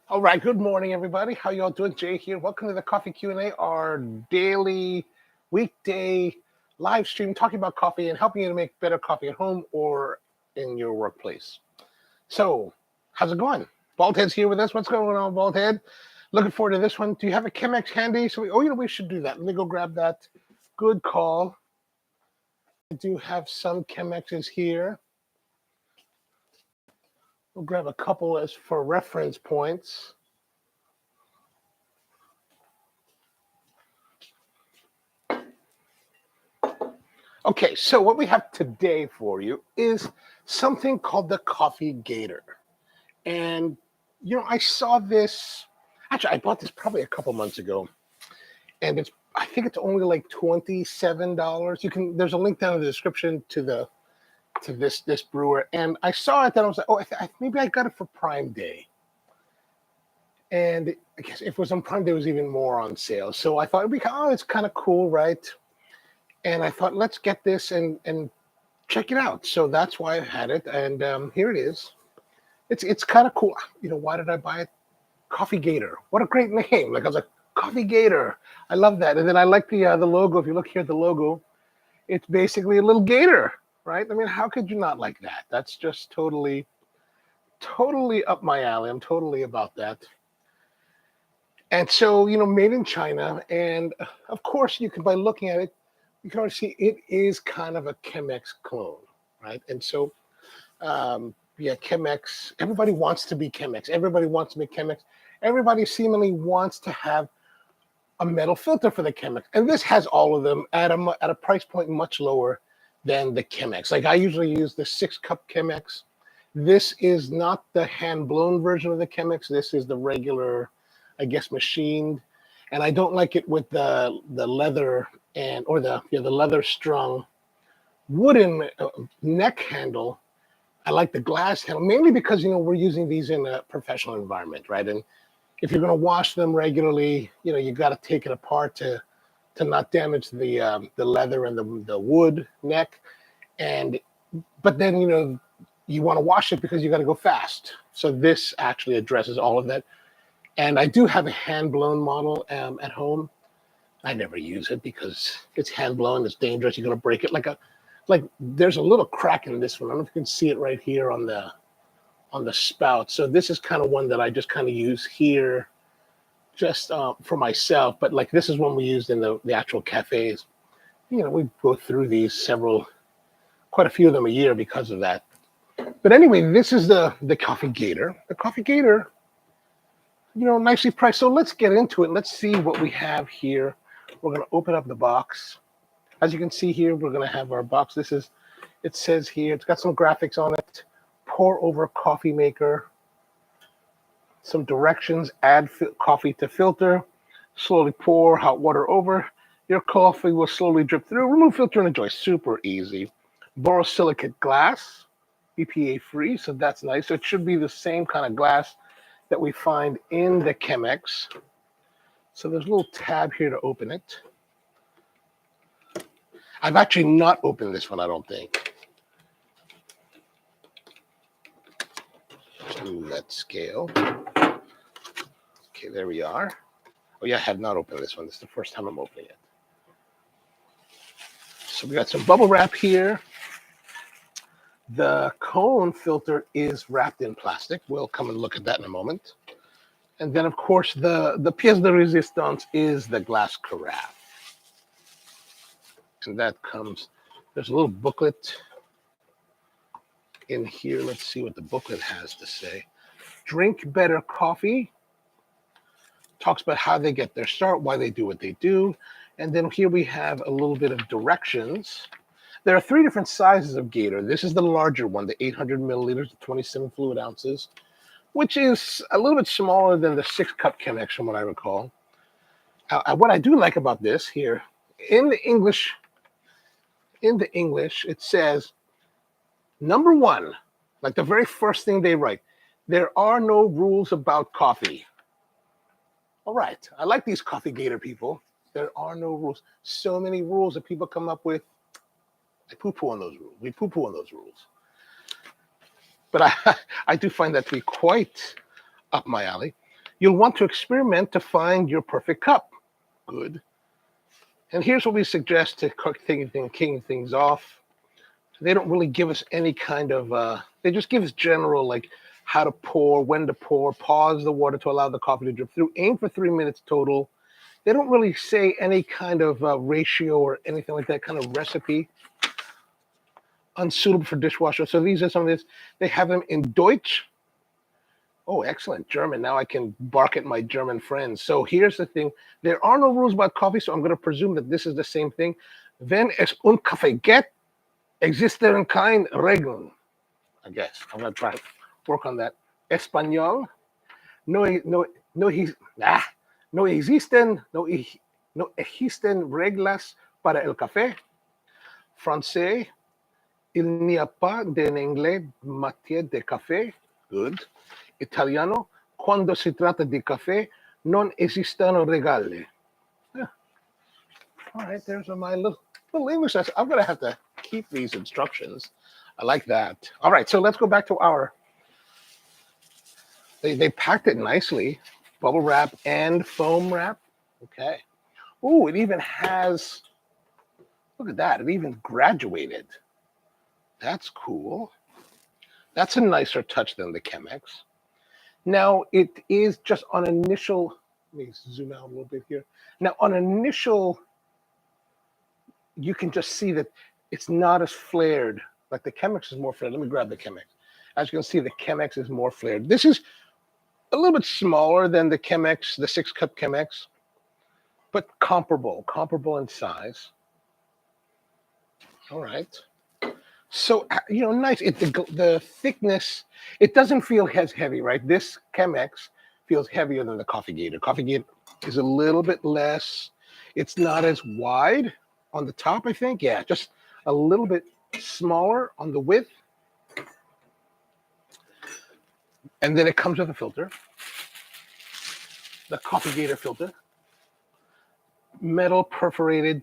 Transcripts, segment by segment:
All right, good morning, everybody. How y'all doing? Jay here. Welcome to the Coffee Q&A, our daily, weekday live stream talking about coffee and helping you to make better coffee at home or in your workplace. So, how's it going? Baldhead's here with us. What's going on, Baldhead? Looking forward to this one. Do you have a Chemex handy? We should do that. Let me go grab that. Good call. I do have some Chemexes here. We'll grab a couple as for reference points. Okay, so what we have today for you is something called the Coffee Gator. And, I saw this, actually, I bought this probably a couple months ago. And I think it's only like $27. There's a link down in the description to this brewer. And I saw it and I was like, oh, maybe I got it for Prime Day. And I guess if it was on Prime Day, it was even more on sale. So I thought, it's kind of cool, right? And I thought, let's get this and check it out. So that's why I had it. And here it is. It's kind of cool. Why did I buy it? Coffee Gator. What a great name. Like I was like, Coffee Gator. I love that. And then I like the logo. If you look here at the logo, it's basically a little gator, right? I mean, how could you not like that? That's just totally up my alley. I'm totally about that. And so, made in China. And of course, you can, by looking at it, you can already see it is kind of a Chemex clone, right? And so, Chemex, everybody wants to be Chemex. Everybody wants to be Chemex. Everybody seemingly wants to have a metal filter for the Chemex. And this has all of them at a price point much lower than the Chemex. Like I usually use the 6-cup Chemex. This is not the hand-blown version of the Chemex. This is the regular, I guess, machined. And I don't like it with the leather or the leather strung wooden neck handle. I like the glass handle mainly because we're using these in a professional environment, right? And if you're going to wash them regularly, you got to take it apart to not damage the leather and the wood neck. But then you want to wash it because you got to go fast. So this actually addresses all of that. And I do have a hand-blown model at home. I never use it because it's hand-blown. It's dangerous. You're going to break it. Like there's a little crack in this one. I don't know if you can see it right here on the spout. So this is kind of one that I just kind of use here just for myself. But like this is one we used in the actual cafes. We go through these quite a few of them a year because of that. But anyway, this is the Coffee Gator. The Coffee Gator, nicely priced. So let's get into it. Let's see what we have here. We're going to open up the box. As you can see here, we're going to have our box. It says here, it's got some graphics on it. Pour over coffee maker. Some directions, add coffee to filter. Slowly pour hot water over. Your coffee will slowly drip through. Remove filter and enjoy. Super easy. Borosilicate glass, BPA free, so that's nice. So it should be the same kind of glass that we find in the Chemex. So there's a little tab here to open it. I've actually not opened this one, I don't think. To that scale. Okay, there we are. Oh yeah, I have not opened this one. This is the first time I'm opening it. So we got some bubble wrap here. The cone filter is wrapped in plastic. We'll come and look at that in a moment. And then, of course, the pièce de résistance is the glass carafe. And that comes, there's a little booklet in here. Let's see what the booklet has to say. Drink better coffee. Talks about how they get their start, why they do what they do. And then here we have a little bit of directions. There are 3 different sizes of Gator. This is the larger one, the 800 milliliters, 27 fluid ounces, which is a little bit smaller than the 6-cup Chemex from what I recall. What I do like about this here, in the English, it says, number 1, like the very first thing they write, there are no rules about coffee. All right, I like these Coffee Gator people. There are no rules. So many rules that people come up with. I poo-poo on those rules. We poo-poo on those rules. But I do find that to be quite up my alley. You'll want to experiment to find your perfect cup. Good. And here's what we suggest to cook king things off. They don't really give us any kind of, they just give us general, like how to pour, when to pour, pause the water to allow the coffee to drip through, aim for 3 minutes total. They don't really say any kind of ratio or anything like that, kind of recipe. Unsuitable for dishwasher. So these are some of this. They have them in Deutsch. Oh, excellent. German. Now I can bark at my German friends. So here's the thing. There are no rules about coffee, so I'm going to presume that this is the same thing. Wenn es Kaffee geht, existen keine Regeln. I guess. I'm going to try to work on that. Español. No existen reglas para el café. Français. Il n'y a pas d'en anglais matière de café. Good. Italiano, quando si tratta di caffè, non esistono regole. Yeah. All right, there's my little English lesson. I'm going to have to keep these instructions. I like that. All right, so let's go back to our... They packed it nicely. Bubble wrap and foam wrap. Okay. Ooh, it even has... Look at that. It even graduated. That's cool. That's a nicer touch than the Chemex. Now, it is just on initial, let me zoom out a little bit here. Now, on initial, you can just see that it's not as flared. Like the Chemex is more flared. Let me grab the Chemex. As you can see, the Chemex is more flared. This is a little bit smaller than the Chemex, the 6-cup Chemex, but comparable in size. All right. So, nice. The thickness, it doesn't feel as heavy, right? This Chemex feels heavier than the Coffee Gator. Coffee Gator is a little bit less. It's not as wide on the top, I think. Yeah, just a little bit smaller on the width. And then it comes with a filter. The Coffee Gator filter. Metal perforated.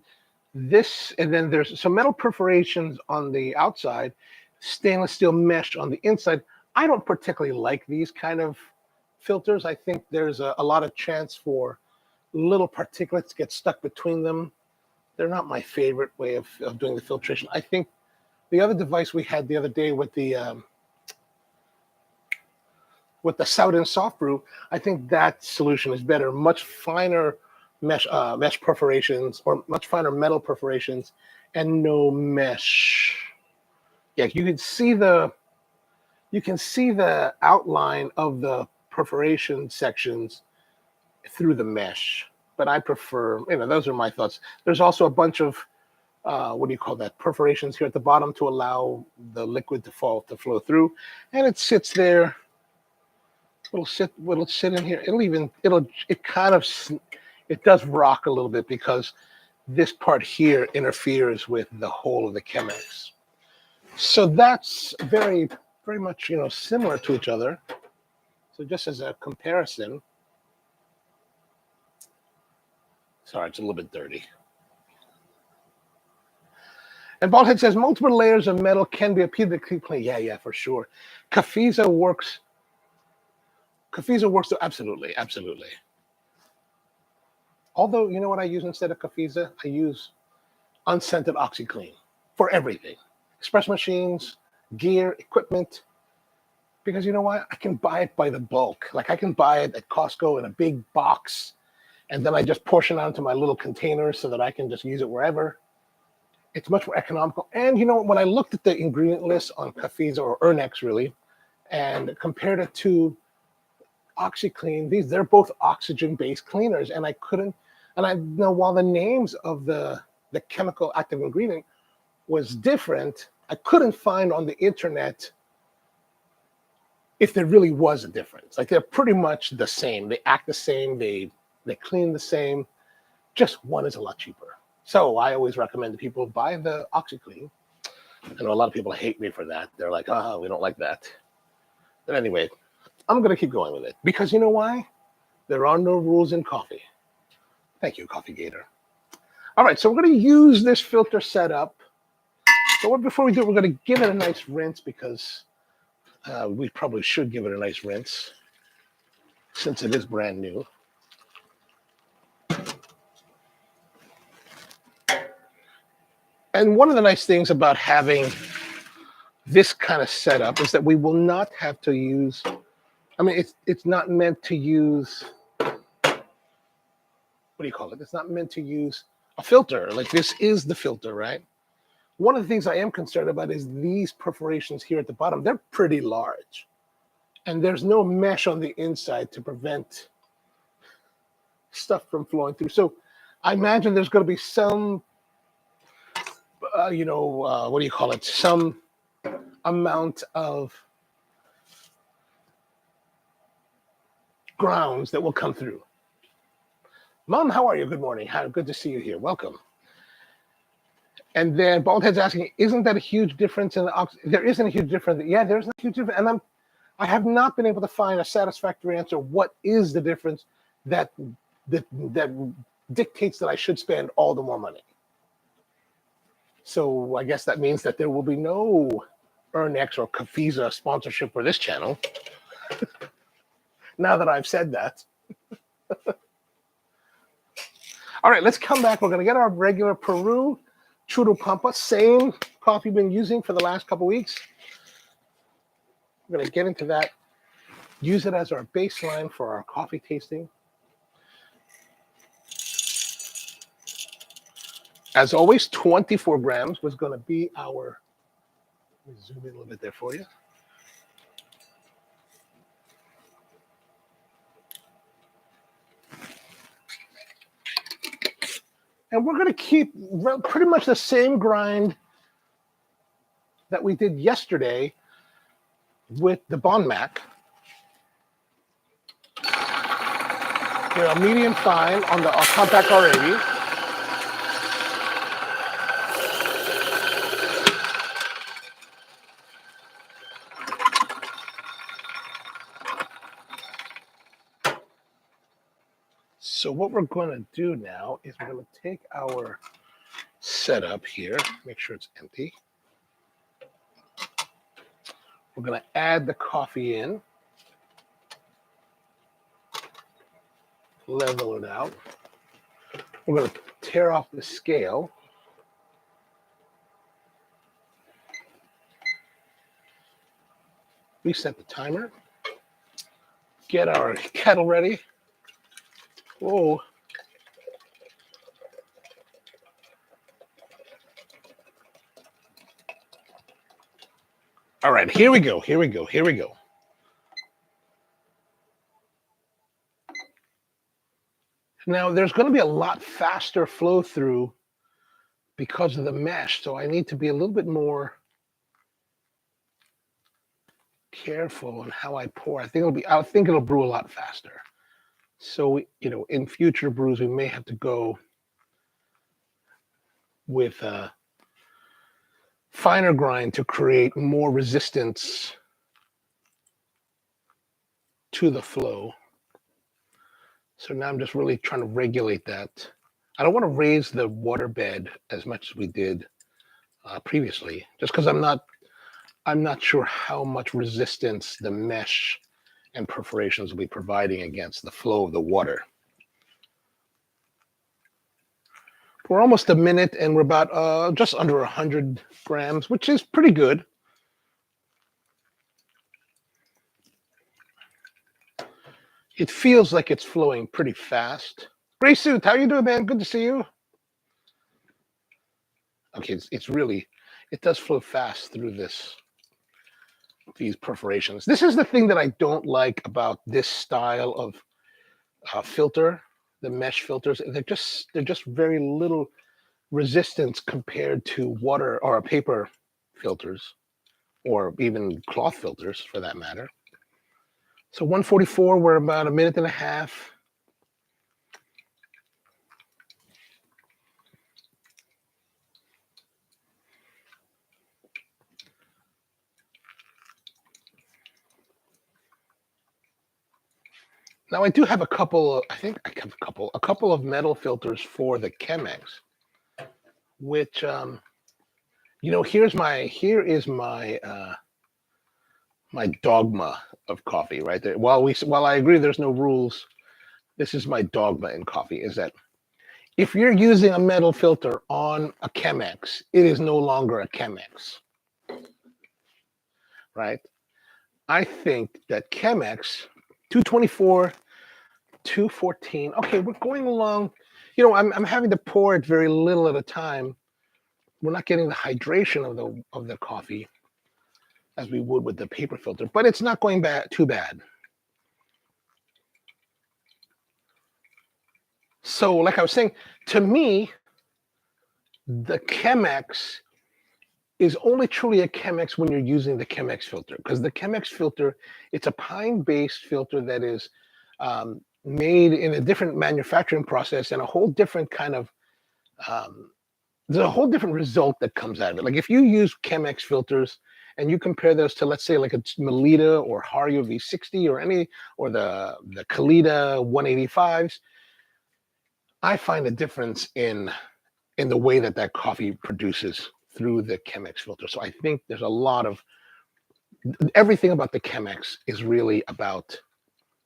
This, and then there's some metal perforations on the outside, stainless steel mesh on the inside. I don't particularly like these kind of filters. I think there's a lot of chance for little particulates to get stuck between them. They're not my favorite way of doing the filtration. I think the other device we had the other day with the Southern Soft Brew, I think that solution is better. Much finer mesh perforations, or much finer metal perforations, and no mesh. Yeah, you can see the outline of the perforation sections through the mesh. But I prefer, those are my thoughts. There's also a bunch of perforations here at the bottom to allow the liquid to flow through, and it sits there. It'll sit in here. It does rock a little bit because this part here interferes with the whole of the Chemex. So that's very, very much, similar to each other. So just as a comparison, sorry, it's a little bit dirty. And Baldhead says multiple layers of metal can be appealed to clean. Yeah, for sure. Cafeza works. Absolutely. Although, you know what I use instead of Cafeza? I use unscented OxyClean for everything. Express machines, gear, equipment. Because you know what? I can buy it by the bulk. Like I can buy it at Costco in a big box, and then I just portion out into my little containers so that I can just use it wherever. It's much more economical. And when I looked at the ingredient list on Cafeza, or Ernex really, and compared it to OxyClean, they're both oxygen-based cleaners, and while the names of the chemical active ingredient was different, I couldn't find on the internet if there really was a difference. Like they're pretty much the same. They act the same. They clean the same. Just one is a lot cheaper. So I always recommend that people buy the OxyClean. I know a lot of people hate me for that. They're like, oh, we don't like that. But anyway, I'm going to keep going with it because you know why? There are no rules in coffee. Thank you, Coffee Gator. All right, so we're going to use this filter setup. So before we do it, we're going to give it a nice rinse because we probably should give it a nice rinse. since it is brand new. And one of the nice things about having this kind of setup is that we will not have to use, I mean, it's not meant to use, what do you call it? It's not meant to use a filter. Like this is the filter, right? One of the things I am concerned about is these perforations here at the bottom. They're pretty large. And there's no mesh on the inside to prevent stuff from flowing through. So I imagine there's going to be some, what do you call it? Some amount of grounds that will come through. Mom, how are you? Good morning. Good to see you here. Welcome. And then Baldhead's asking, isn't that a huge difference in the There isn't a huge difference. Yeah, there's a huge difference. And I have not been able to find a satisfactory answer. What is the difference that dictates that I should spend all the more money? So I guess that means that there will be no Ernex or Cafiza sponsorship for this channel. Now that I've said that. All right, let's come back. We're going to get our regular Peru Churro Pampa, same coffee we've been using for the last couple weeks. We're going to get into that, use it as our baseline for our coffee tasting. As always, 24 grams was going to be our, let me zoom in a little bit there for you. And we're going to keep pretty much the same grind that we did yesterday with the Bon Mac. We're a medium fine on the compact R80. So what we're going to do now is we're going to take our setup here, make sure it's empty. We're going to add the coffee in, level it out. We're going to tear off the scale. Reset the timer. Get our kettle ready. Whoa. All right, here we go. Now, there's going to be a lot faster flow through because of the mesh, so I need to be a little bit more careful on how I pour. I think it'll brew a lot faster. So, in future brews, we may have to go with a finer grind to create more resistance to the flow. So now I'm just really trying to regulate that. I don't want to raise the water bed as much as we did previously, just because I'm not sure how much resistance the mesh and perforations will be providing against the flow of the water. We're almost a minute and we're about just under 100 grams, which is pretty good. It feels like it's flowing pretty fast. Gray Suit, how you doing, man? Good to see you. Okay, it does flow fast through these perforations. This is the thing that I don't like about this style of filter, the mesh filters. They're just very little resistance compared to water or paper filters, or even cloth filters for that matter. So 144, we're about a minute and a half. Now I do have a couple of metal filters for the Chemex, which here is my my dogma of coffee, right? While I agree there's no rules, this is my dogma in coffee, is that if you're using a metal filter on a Chemex, it is no longer a Chemex, right? I think that Chemex 224, 214. Okay, we're going along. I'm having to pour it very little at a time. We're not getting the hydration of the coffee as we would with the paper filter, but it's not going too bad. So, like I was saying, to me, the Chemex is only truly a Chemex when you're using the Chemex filter, because the Chemex filter, it's a pine-based filter that is made in a different manufacturing process and a whole different kind of there's a whole different result that comes out of it. Like if you use Chemex filters and you compare those to, let's say, like a Melita or Hario V60 or the Kalita 185s, I find a difference in the way that coffee produces through the Chemex filter. So I think there's a lot of everything about the Chemex is really about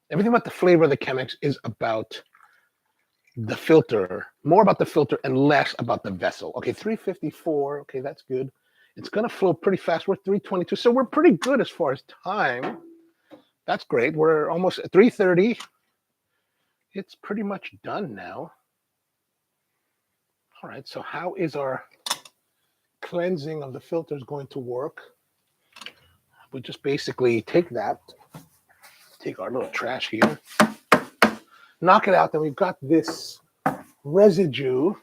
everything about the flavor of the Chemex is about the filter, more about the filter and less about the vessel. Okay, 354. Okay, that's good. It's going to flow pretty fast. We're 322. So we're pretty good as far as time. That's great. We're almost at 330. It's pretty much done now. All right, so how is our cleansing of the filters going to work? We just basically take our little trash here, knock it out, then we've got this residue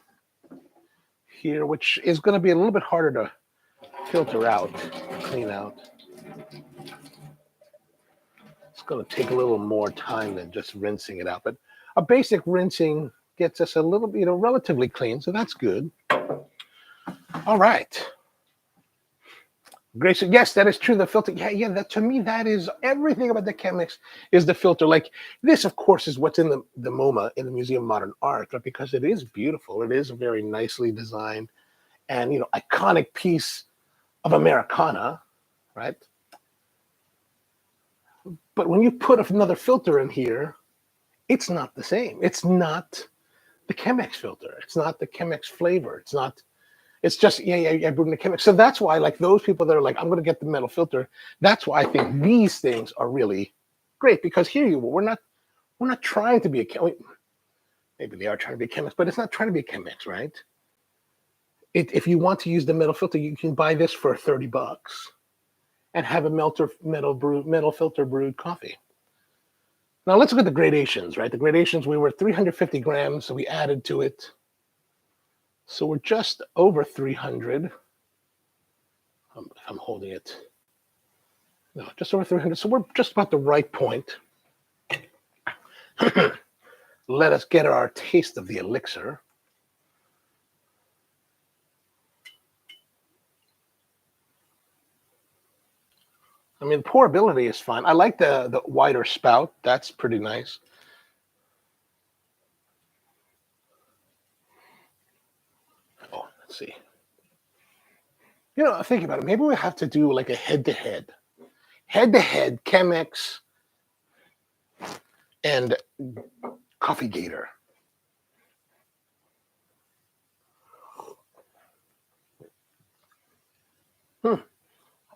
here, which is going to be a little bit harder to filter out, clean out. It's going to take a little more time than just rinsing it out, but a basic rinsing gets us a little bit, relatively clean, so that's good. All right. Great. So yes, that is true. The filter, yeah. That to me, that is everything about the Chemex is the filter. Like this, of course, is what's in the MoMA in the Museum of Modern Art, right? Because it is beautiful. It is a very nicely designed and iconic piece of Americana, right? But when you put another filter in here, it's not the same. It's not the Chemex filter. It's not the Chemex flavor. It's not. It's just, I brewed in the Chemex. So that's why, like those people that are like, I'm going to get the metal filter. That's why I think these things are really great, because here we're not trying to be a Chemex. Maybe they are trying to be a Chemex, but it's not trying to be a Chemex, right? If you want to use the metal filter, you can buy this for $30 and have a metal filter brewed coffee. Now let's look at the gradations, right? The gradations, we were 350 grams, so we added to it. So we're just over 300. I'm holding it. No, just over 300. So we're just about the right point. Let us get our taste of the elixir. I mean, pourability is fine. I like the wider spout. That's pretty nice. Oh, let's see. Think about it. Maybe we have to do like a head-to-head Chemex and Coffee Gator.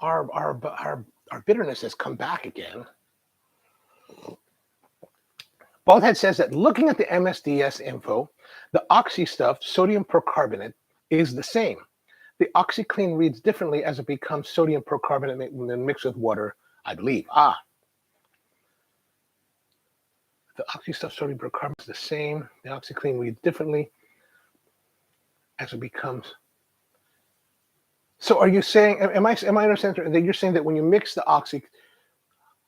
Our bitterness has come back again. Baldhead says that looking at the MSDS info, the oxy stuff, sodium percarbonate, is the same. The OxyClean reads differently as it becomes sodium percarbonate when mixed with water, I believe. The oxy stuff, sodium percarbonate, is the same. The OxyClean reads differently as it becomes. So are you saying, am I understanding that you're saying that when you mix the oxy,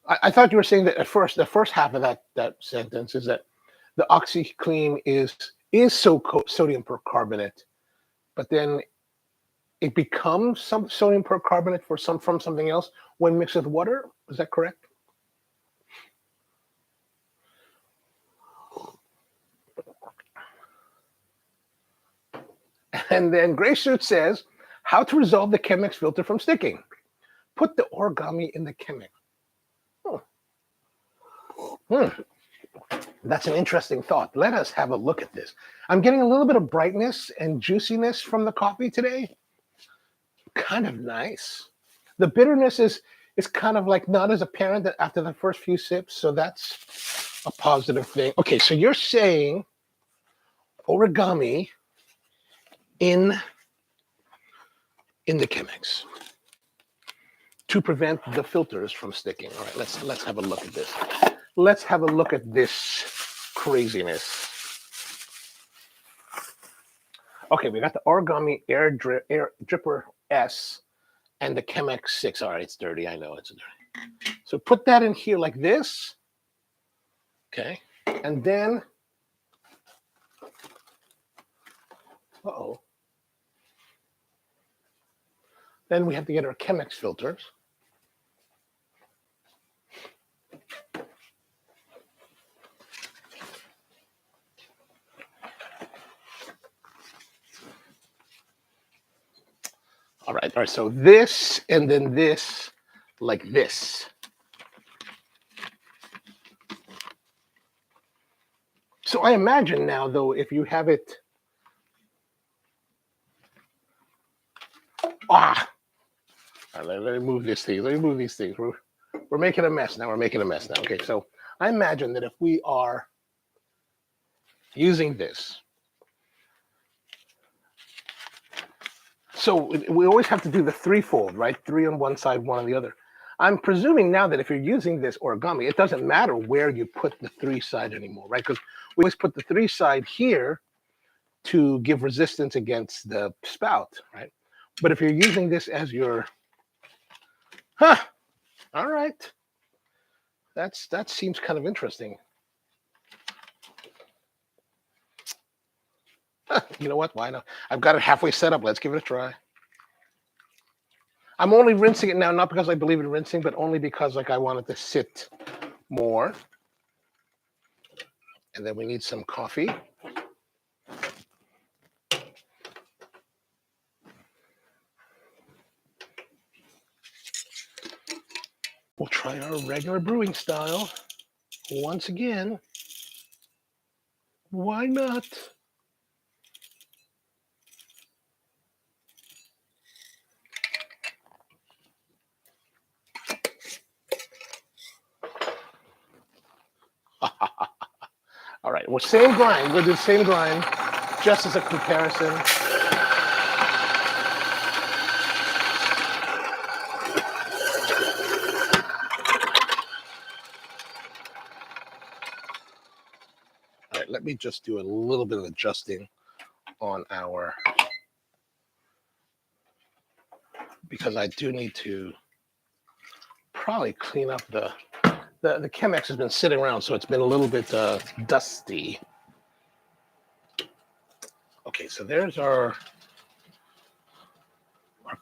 I thought you were saying that at first, the first half of that sentence is that the OxyClean is sodium percarbonate, but then it becomes some sodium percarbonate from something else when mixed with water. Is that correct? And then Gray Suit says, how to resolve the Chemex filter from sticking. Put the origami in the Chemex. Oh, Hmm. That's an interesting thought. Let us have a look at this. I'm getting a little bit of brightness and juiciness from the coffee today. Kind of nice. The bitterness is kind of like not as apparent after the first few sips, so that's a positive thing. Okay, so you're saying origami in the Chemex to prevent the filters from sticking. All right, let's have a look at this. Let's have a look at this craziness. Okay, we got the origami air dripper S and the Chemex 6. All right, it's dirty. I know it's dirty. So put that in here like this. Okay, and then, uh-oh. Then we have to get our Chemex filters. All right, so this and then this, like this. So I imagine now, though, if you have it, all right, let me move this thing. Let me move these things. We're making a mess now. We're making a mess now. Okay, so I imagine that if we are using this, so we always have to do the threefold, right? 3 on one side, 1 on the other. I'm presuming now that if you're using this origami, it doesn't matter where you put the 3 side anymore, right? Because we always put the 3 side here to give resistance against the spout, right? But if you're using this as your, all right, that seems kind of interesting. You know what? Why not? I've got it halfway set up. Let's give it a try. I'm only rinsing it now, not because I believe in rinsing, but only because like I want it to sit more. And then we need some coffee. We'll try our regular brewing style once again. Why not? All right, well, same grind. We'll do the same grind, just as a comparison. All right, let me just do a little bit of adjusting on our, because I do need to probably clean up the Chemex has been sitting around, so it's been a little bit dusty. Okay, so there's our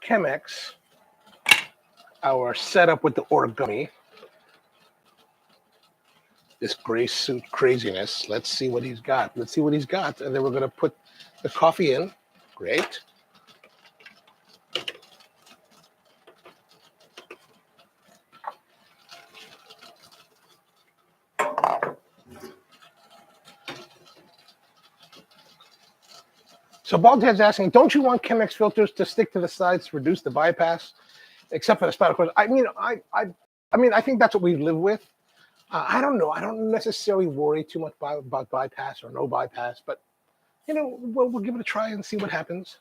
Chemex, our setup with the origami, this gray suit craziness. Let's see what he's got. Let's see what he's got, and then we're going to put the coffee in. Great. So Baldhead's asking, don't you want Chemex filters to stick to the sides to reduce the bypass, except for the spout, of course? I mean, I think that's what we live with. I don't know. I don't necessarily worry too much about bypass or no bypass, but we'll give it a try and see what happens.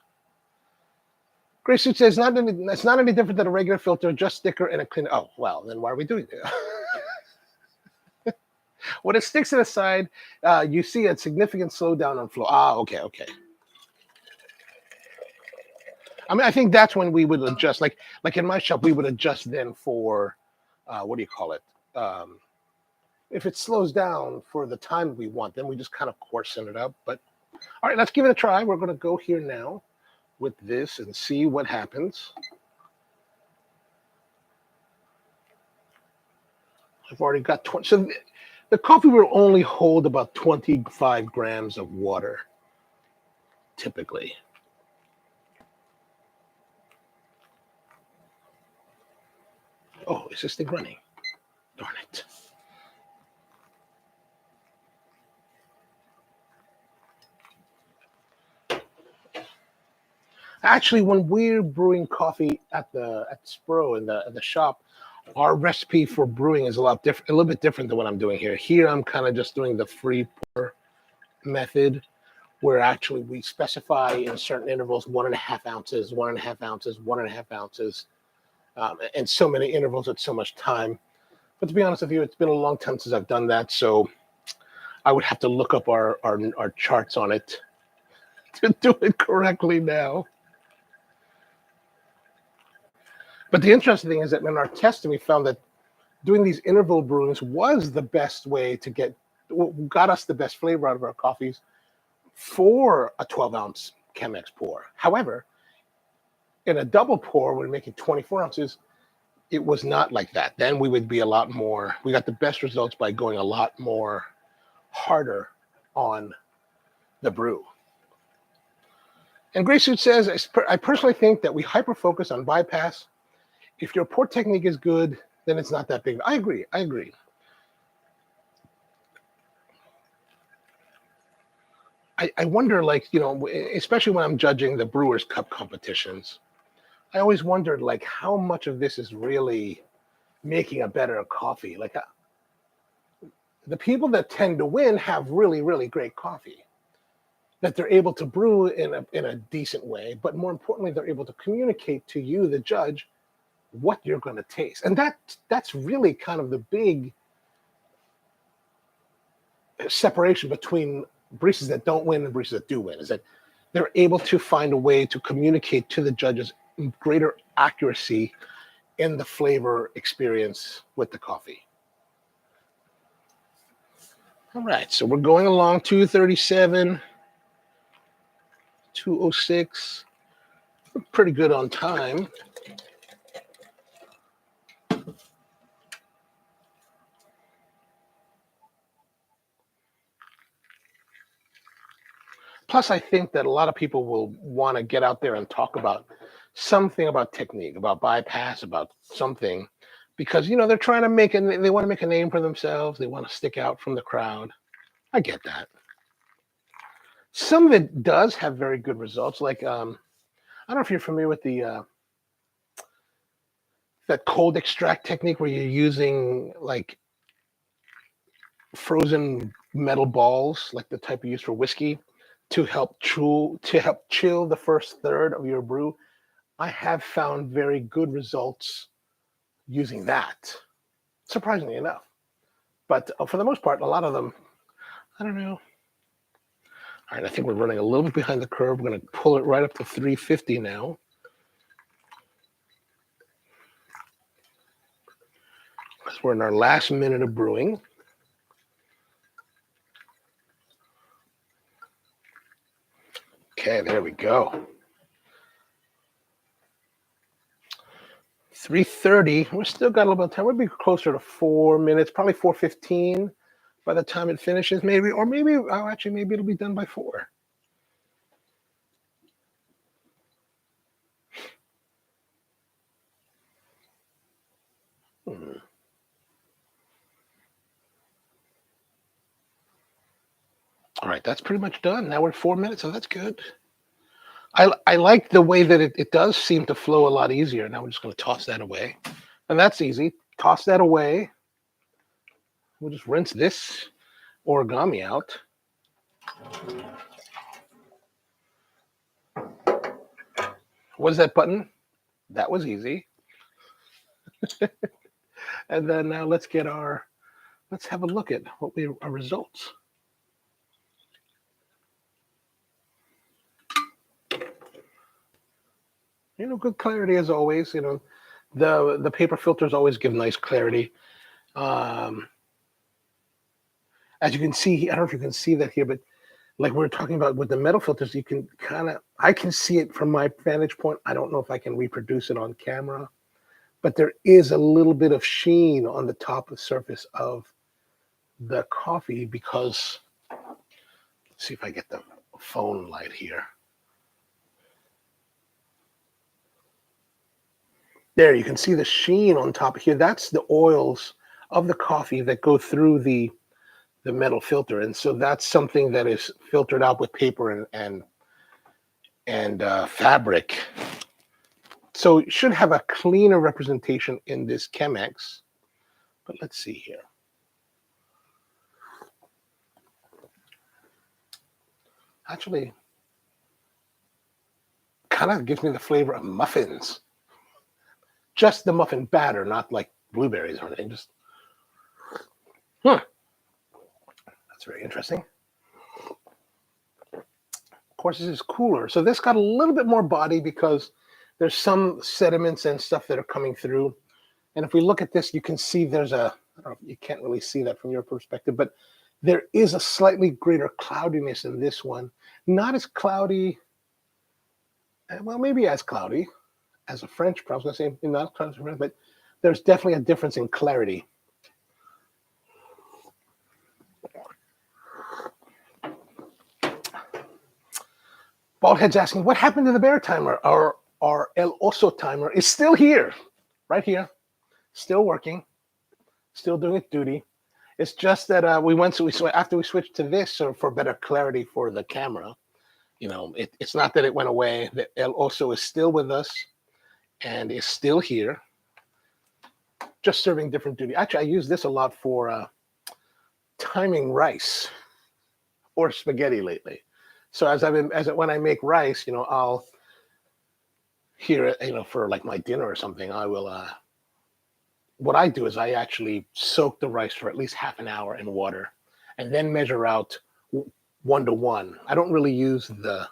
Grace Suit says it's not any different than a regular filter, just thicker and a cleaner. Oh, well, then why are we doing it? When it sticks to the side, you see a significant slowdown on flow. Okay. I mean, I think that's when we would adjust. Like in my shop, we would adjust then for, what do you call it? If it slows down for the time we want, then we just kind of coarsen it up. But all right, let's give it a try. We're going to go here now with this and see what happens. I've already got 20. So the coffee will only hold about 25 grams of water, typically. Oh, is this thing running? Darn it. Actually, when we're brewing coffee at Spro in the shop, our recipe for brewing is a little bit different than what I'm doing here. Here, I'm kind of just doing the free pour method, where actually we specify in certain intervals 1.5 ounces, 1.5 ounces, 1.5 ounces, and so many intervals at so much time. But to be honest with you, it's been a long time since I've done that, so I would have to look up our charts on it to do it correctly now. But the interesting thing is that in our testing, we found that doing these interval brewings was the best way to got us the best flavor out of our coffees for a 12-ounce Chemex pour. However, in a double pour, when we're making 24 ounces, it was not like that. Then we would be a lot more. We got the best results by going a lot more harder on the brew. And Gray Suit says, I personally think that we hyper focus on bypass. If your pour technique is good, then it's not that big. I agree. I wonder, like, especially when I'm judging the Brewers Cup competitions, I always wondered, like, how much of this is really making a better coffee. Like, the people that tend to win have really, really great coffee that they're able to brew in a decent way. But more importantly, they're able to communicate to you, the judge, what you're going to taste. And that's really kind of the big separation between baristas that don't win and baristas that do win, is that they're able to find a way to communicate to the judges greater accuracy in the flavor experience with the coffee. All right, so we're going along 237, 206. We're pretty good on time. Plus, I think that a lot of people will want to get out there and talk about something about technique, about bypass, about something, because they're trying to they want to make a name for themselves. They want to stick out from the crowd. I get that. Some of it does have very good results. Like, I don't know if you're familiar with that cold extract technique where you're using like frozen metal balls, like the type you use for whiskey, to help chill the first third of your brew. I have found very good results using that, surprisingly enough. But for the most part, a lot of them, I don't know. All right, I think we're running a little bit behind the curve. We're going to pull it right up to 350 now. Because we're in our last minute of brewing. Okay, there we go. 3:30. We still got a little bit of time. We'll be closer to 4 minutes, probably 4:15 by the time it finishes, maybe. Or maybe, actually, maybe it'll be done by 4. All right, that's pretty much done. Now we're at 4 minutes, so that's good. I like the way that it does seem to flow a lot easier. Now we're just going to toss that away. And that's easy. Toss that away. We'll just rinse this origami out. What is that button? That was easy. And then now let's have a look at our results. Good clarity as always. The paper filters always give nice clarity. As you can see, I don't know if you can see that here, but like we were talking about with the metal filters, you can I can see it from my vantage point. I don't know if I can reproduce it on camera, but there is a little bit of sheen on the top of the surface of the coffee because, let's see if I get the phone light here. There, you can see the sheen on top here. That's the oils of the coffee that go through the metal filter. And so that's something that is filtered out with paper and and fabric. So it should have a cleaner representation in this Chemex. But let's see here. Actually, kind of gives me the flavor of muffins. Just the muffin batter, not like blueberries or anything. Just, that's very interesting. Of course, this is cooler. So this got a little bit more body because there's some sediments and stuff that are coming through. And if we look at this, you can see there's a, I don't know, you can't really see that from your perspective, but there is a slightly greater cloudiness in this one. Not as cloudy, well, maybe as cloudy as a French, I was going to say not as cloudy as French, but there's definitely a difference in clarity. Baldhead's asking, what happened to the bear timer? Our El Oso timer is still here, right here, still working, still doing its duty. It's just that after we switched to this, so for better clarity for the camera, it's not that it went away. The El Oso is still with us and is still here, just serving different duty. Actually, I use this a lot for timing rice or spaghetti lately. So when I make rice, I'll hear it, for like my dinner or something, I will, what I do is I actually soak the rice for at least half an hour in water and then measure out 1-to-1. I don't really use the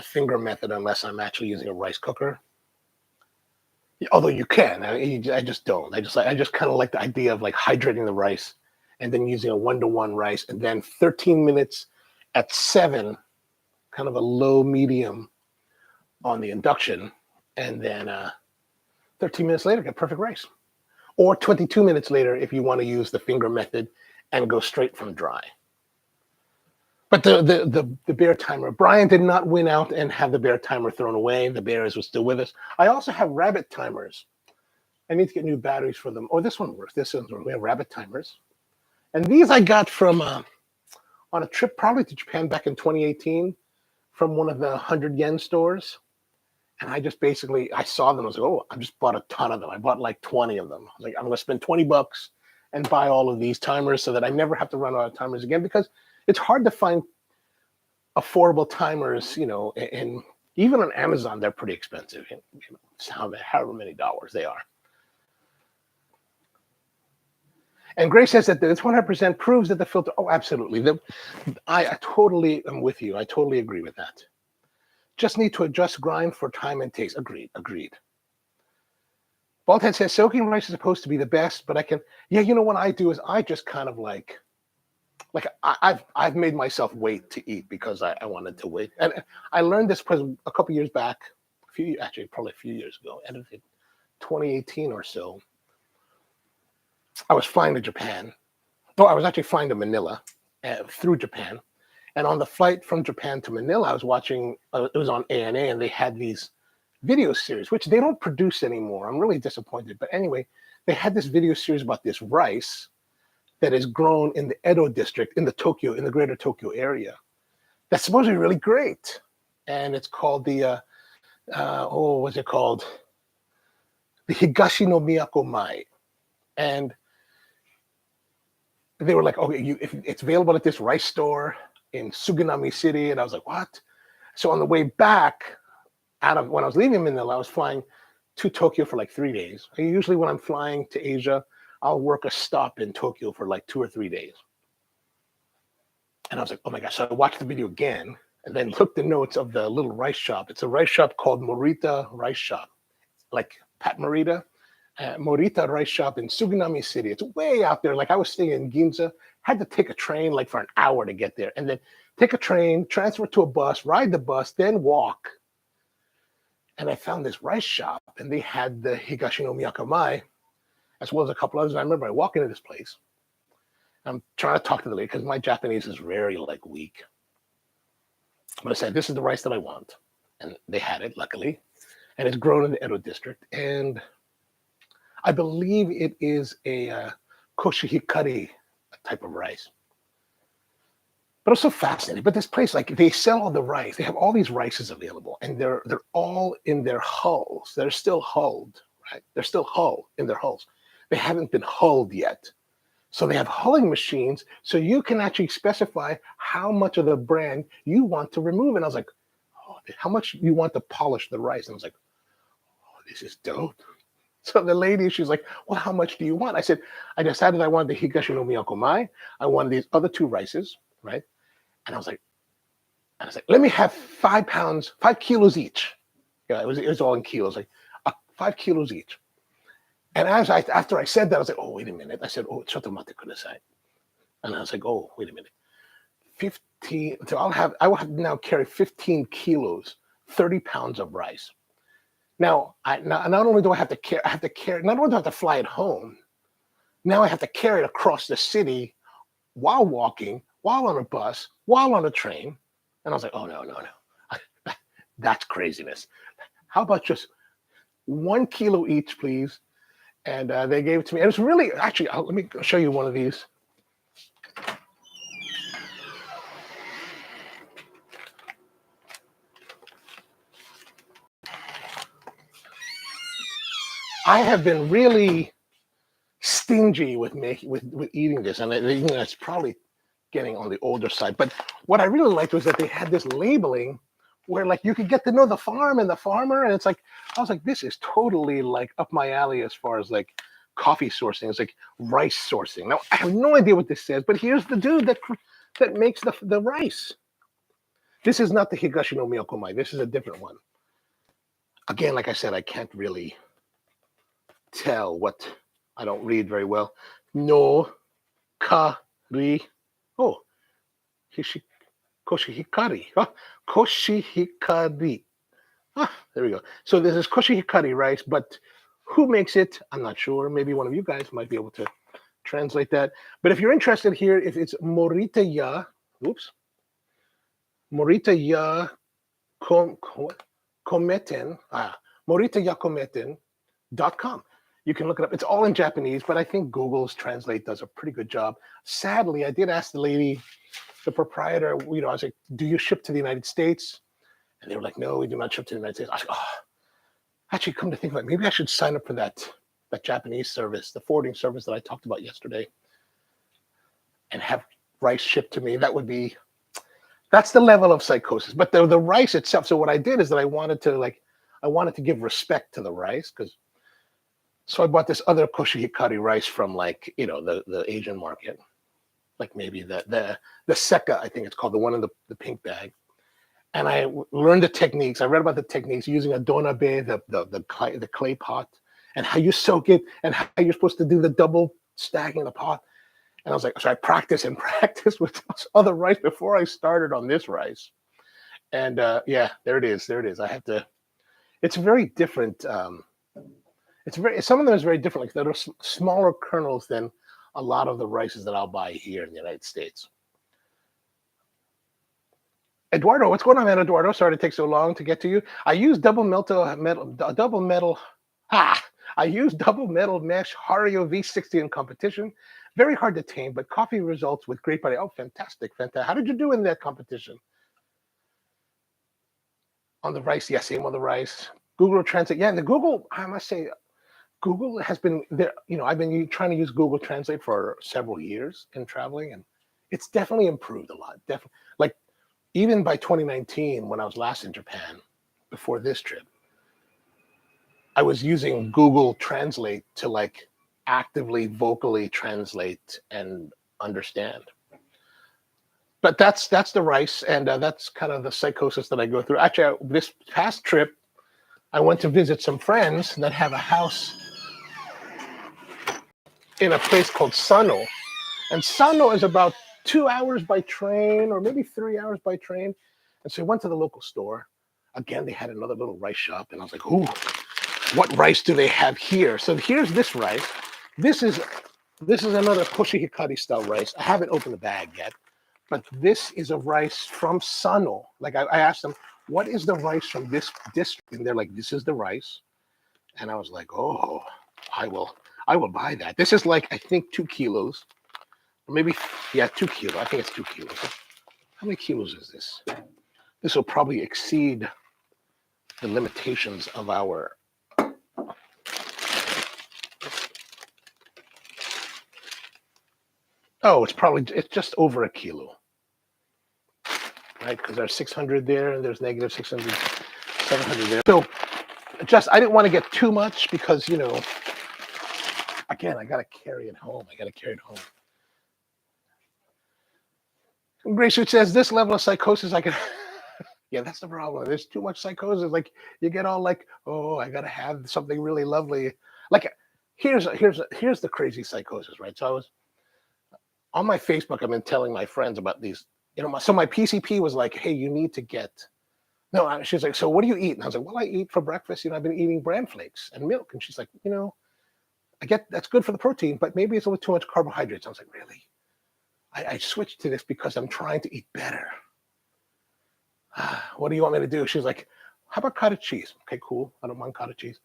finger method unless I'm actually using a rice cooker. Although you can, I just don't. I just kind of like the idea of like hydrating the rice and then using a 1-to-1 rice and then 13 minutes at 7, kind of a low medium on the induction, and then 13 minutes later, get perfect rice. Or 22 minutes later if you want to use the finger method and go straight from dry. But the bear timer, Brian did not win out and have the bear timer thrown away. The bears were still with us. I also have rabbit timers. I need to get new batteries for them. Oh, this one works. This one's works. We have rabbit timers. And these I got from on a trip probably to Japan back in 2018 from one of the 100 yen stores. And I just I saw them. I was like, oh, I just bought a ton of them. I bought like 20 of them. I was like, I'm going to spend $20 and buy all of these timers so that I never have to run out of timers again, because it's hard to find affordable timers, and even on Amazon, they're pretty expensive, however many dollars they are. And Grace says that this 100% proves that the filter, oh, absolutely. I totally am with you. I totally agree with that. Just need to adjust grind for time and taste. Agreed. Baldhead says soaking rice is supposed to be the best, but I can, what I do is I just kind of like I've made myself wait to eat because I wanted to wait. And I learned this a couple years back, probably a few years ago, and in 2018 or so. I was flying to Japan. No, I was actually flying to Manila through Japan. And on the flight from Japan to Manila, I was watching, it was on ANA, and they had these video series, which they don't produce anymore. I'm really disappointed. But anyway, they had this video series about this rice that is grown in the Edo district, in the greater Tokyo area. That's supposed to be really great. And it's called the, what's it called? The Higashi no Miyako Mai. And they were like, okay, if it's available at this rice store in Suganami City. And I was like, what? So on the way back, when I was leaving Manila, I was flying to Tokyo for like 3 days. And usually when I'm flying to Asia, I'll work a stop in Tokyo for like 2 or 3 days. And I was like, oh my gosh. So I watched the video again and then looked the notes of the little rice shop. It's a rice shop called Morita Rice Shop, like Pat Morita. Morita Rice Shop in Suganami City. It's way out there. Like I was staying in Ginza, had to take a train like for an hour to get there, and then take a train, transfer to a bus, ride the bus, then walk. And I found this rice shop, and they had the Higashi no Miyako Mai, as well as a couple others. I remember I walk into this place. I'm trying to talk to the lady because my Japanese is very weak. But I said, this is the rice that I want. And they had it, luckily. And it's grown in the Edo district. And I believe it is a koshihikari type of rice. But it's so fascinating. But this place, like they sell all the rice. They have all these rices available, and they're all in their hulls. They're still hulled, right? They're still hulled in their hulls. They haven't been hulled yet. So they have hulling machines, so you can actually specify how much of the brand you want to remove. And I was like, oh, how much you want to polish the rice? And I was like, oh, this is dope. So the lady, she's like, well, how much do you want? I said, I decided I wanted the Higashi no Miyakomai. I wanted these other two rices, right? And I was like, let me have 5 pounds, 5 kilos each. Yeah, it was all in kilos, like 5 kilos each. And after I said that, I was like, oh, wait a minute. I said, oh, chotomate kudasai. And I was like, oh, wait a minute. 15, so I will have now carry 15 kilos, 30 pounds of rice. Now, not only do I have to carry, not only do I have to fly it home, now I have to carry it across the city while walking, while on a bus, while on a train. And I was like, oh, no. That's craziness. How about just 1 kilo each, please? And they gave it to me. And it's really, actually, let me show you one of these. I have been really stingy with eating this, and it's probably getting on the older side. But what I really liked was that they had this labeling where like you could get to know the farm and the farmer, and it's like I was like, this is totally like up my alley as far as like coffee sourcing. It's like rice sourcing. Now I have no idea what this says, but here's the dude that makes the rice. This is not the Higashi no Miyakomai. This is a different one. Again, like I said, I can't really tell what. I don't read very well. No kari. Oh, koshihikari. Koshihikari. There we go. So this is koshihikari rice, but who makes it? I'm not sure. Maybe one of you guys might be able to translate that. But if you're interested here, if it's Morita ya Kometen, moritayakometen.com. You can look it up. It's all in Japanese, but I think Google's Translate does a pretty good job. Sadly, I did ask the lady, the proprietor, I was like, do you ship to the United States? And they were like, no, we do not ship to the United States. I was like, oh, actually, come to think of it, maybe I should sign up for that Japanese service, the forwarding service that I talked about yesterday, and have rice shipped to me. That's the level of psychosis. But the rice itself, so what I did is that I wanted to give respect to the rice, so I bought this other koshihikari rice from the Asian market, like maybe the seka, I think it's called, the one in the pink bag. And I learned the techniques. I read about the techniques using a donabe, the clay pot, and how you soak it, and how you're supposed to do the double stacking the pot. And I was like, so I practiced with other rice before I started on this rice. And there it is. I have to. It's very different. Some of them is very different. Like there are smaller kernels than a lot of the rices that I'll buy here in the United States. Eduardo, what's going on, man? Eduardo, sorry to take so long to get to you. I use double metal mesh Hario V60 in competition. Very hard to tame, but coffee results with great body. Oh, fantastic. How did you do in that competition? On the rice, same on the rice. Google Translate, the Google, I must say, Google has been there. I've been trying to use Google Translate for several years in traveling, and it's definitely improved a lot. Definitely, like even by 2019, when I was last in Japan, before this trip, I was using Google Translate to actively, vocally translate and understand. But that's the rice, and that's kind of the psychosis that I go through. Actually, this past trip, I went to visit some friends that have a house in a place called Sano. And Sano is about 2 hours by train, or maybe 3 hours by train. And so we went to the local store. Again, they had another little rice shop. And I was like, ooh, what rice do they have here? So here's this rice. This is another koshihikari style rice. I haven't opened the bag yet. But this is a rice from Sano. Like I asked them, what is the rice from this district? And they're like, this is the rice. And I was like, oh, I will buy that. This is I think 2 kilos. Or maybe, 2 kilos. I think it's 2 kilos. How many kilos is this? This will probably exceed the limitations of our. Oh, it's just over a kilo, right? Because there's 600 there, and there's negative 600, 700 there. So I didn't want to get too much because, again, I got to carry it home. And Grace says, this level of psychosis, I can. Yeah, that's the problem. There's too much psychosis. Like you get all like, oh, I got to have something really lovely. Like here's the crazy psychosis, right? So I was on my Facebook. I've been telling my friends about these. So my PCP was like, hey, you need to get. No, she's like, so what do you eat? And I was like, well, I eat for breakfast. I've been eating bran flakes and milk. And she's like, I get that's good for the protein, but maybe it's a little too much carbohydrates. I was like, really? I switched to this because I'm trying to eat better. What do you want me to do? She's like, how about cottage cheese? Okay, cool. I don't mind cottage cheese.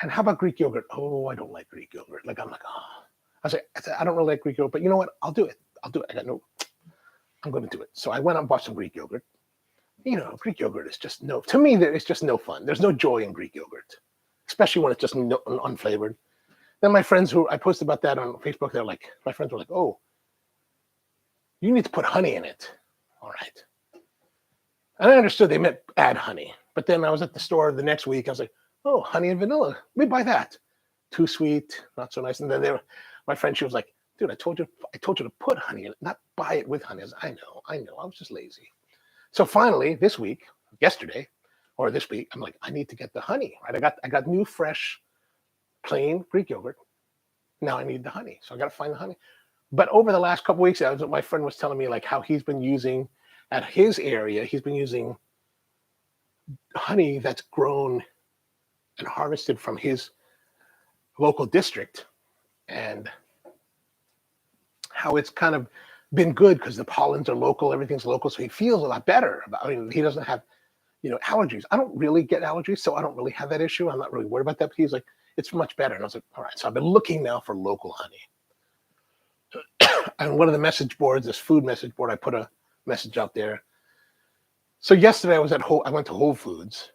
And how about Greek yogurt? Oh, I don't like Greek yogurt. Like, I'm like, oh. I said, I don't really like Greek yogurt, but you know what? I'll do it. I'm going to do it. So I went and bought some Greek yogurt. Greek yogurt is just to me, it's just no fun. There's no joy in Greek yogurt, especially when it's just unflavored. Then my friends who I posted about that on Facebook, my friends were like, oh, you need to put honey in it. All right. And I understood they meant add honey. But then I was at the store the next week. I was like, oh, honey and vanilla. Let me buy that. Too sweet, not so nice. And then my friend, she was like, dude, I told you to put honey in it, not buy it with honey. I was, I know. I was just lazy. So finally, this week, yesterday, or this week, I'm like, I need to get the honey. Right? I got new, fresh, plain Greek yogurt. Now I need the honey. So I got to find the honey. But over the last couple of weeks, my friend was telling me like how he's been using at his area, he's been using honey that's grown and harvested from his local district, and how it's kind of been good because the pollens are local, everything's local, so he feels a lot better. He doesn't have, allergies. I don't really get allergies, so I don't really have that issue. I'm not really worried about that. But he's like, it's much better. And I was like, all right. So I've been looking now for local honey. And one of the message boards, this food message board, I put a message out there. So yesterday I went to Whole Foods,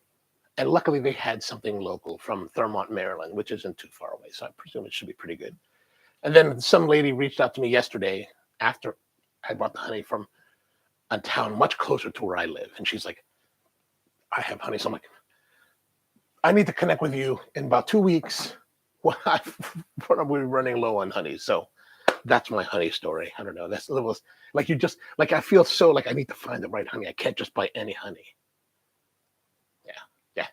and luckily they had something local from Thurmont, Maryland, which isn't too far away. So I presume it should be pretty good. And then some lady reached out to me yesterday after I bought the honey from a town much closer to where I live. And she's like, I have honey. So I'm like, I need to connect with you in about 2 weeks when we're running low on honey. So that's my honey story. I don't know. That's a little like I feel so like I need to find the right honey. I can't just buy any honey. Yeah.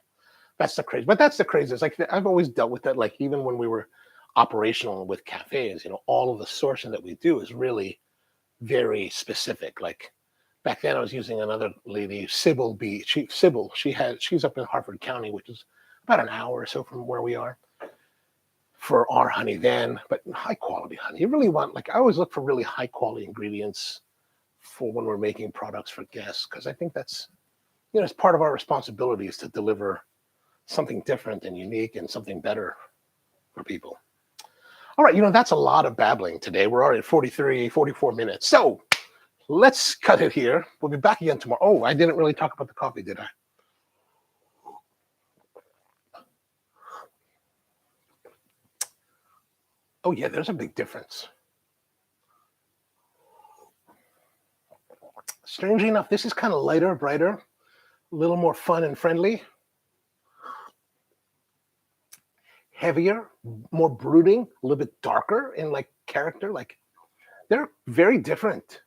That's the crazy. But that's the craziest. Like I've always dealt with that. Like even when we were operational with cafes, all of the sourcing that we do is really very specific. Like back then I was using another lady, Sybil. She's up in Harford County, which is about an hour or so from where we are, for our honey then, but high quality honey. You really want, I always look for really high quality ingredients for when we're making products for guests, because I think that's, it's part of our responsibility is to deliver something different and unique and something better for people. All right, that's a lot of babbling today. We're already at 44 minutes. So let's cut it here. We'll be back again tomorrow. Oh, I didn't really talk about the coffee, did I? Oh, yeah, there's a big difference. Strangely enough, this is kind of lighter, brighter, a little more fun and friendly. Heavier, more brooding, a little bit darker in character. They're very different.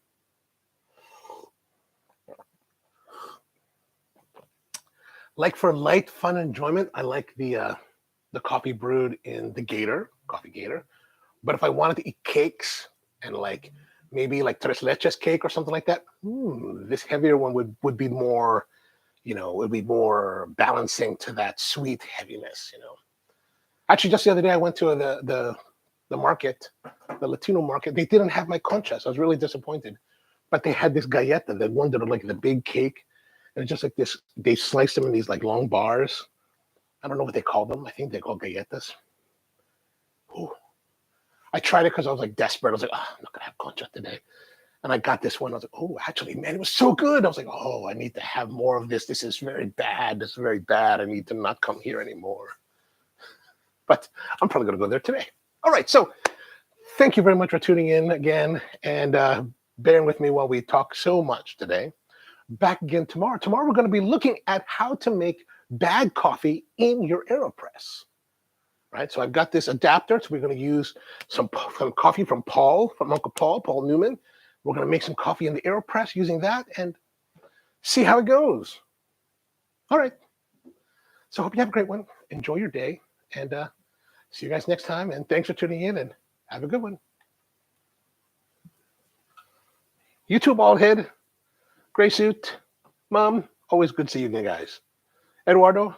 Like for light, fun enjoyment, I like the coffee brewed in the Coffee Gator. But if I wanted to eat cakes and maybe tres leches cake or something like that, this heavier one would be more, would be more balancing to that sweet heaviness, Actually, just the other day I went to the market, the Latino market. They didn't have my conchas. I was really disappointed. But they had this galleta, the one that are the big cake. And it's just like this, they sliced them in these long bars. I don't know what they call them. I think they're called galletas. Ooh. I tried it because I was desperate. I was like, I'm not going to have concha today. And I got this one. I was like, oh, actually, man, it was so good. I was like, oh, I need to have more of this. This is very bad. This is very bad. I need to not come here anymore. But I'm probably going to go there today. All right. So thank you very much for tuning in again and bearing with me while we talk so much today. Back again tomorrow. Tomorrow, we're going to be looking at how to make bag coffee in your AeroPress. Right. So I've got this adapter. So we're going to use some coffee from Uncle Paul Newman. We're going to make some coffee in the AeroPress using that and see how it goes. All right. So I hope you have a great one. Enjoy your day and see you guys next time. And thanks for tuning in and have a good one. YouTube bald head, gray suit, Mom, always good seeing you guys. Eduardo,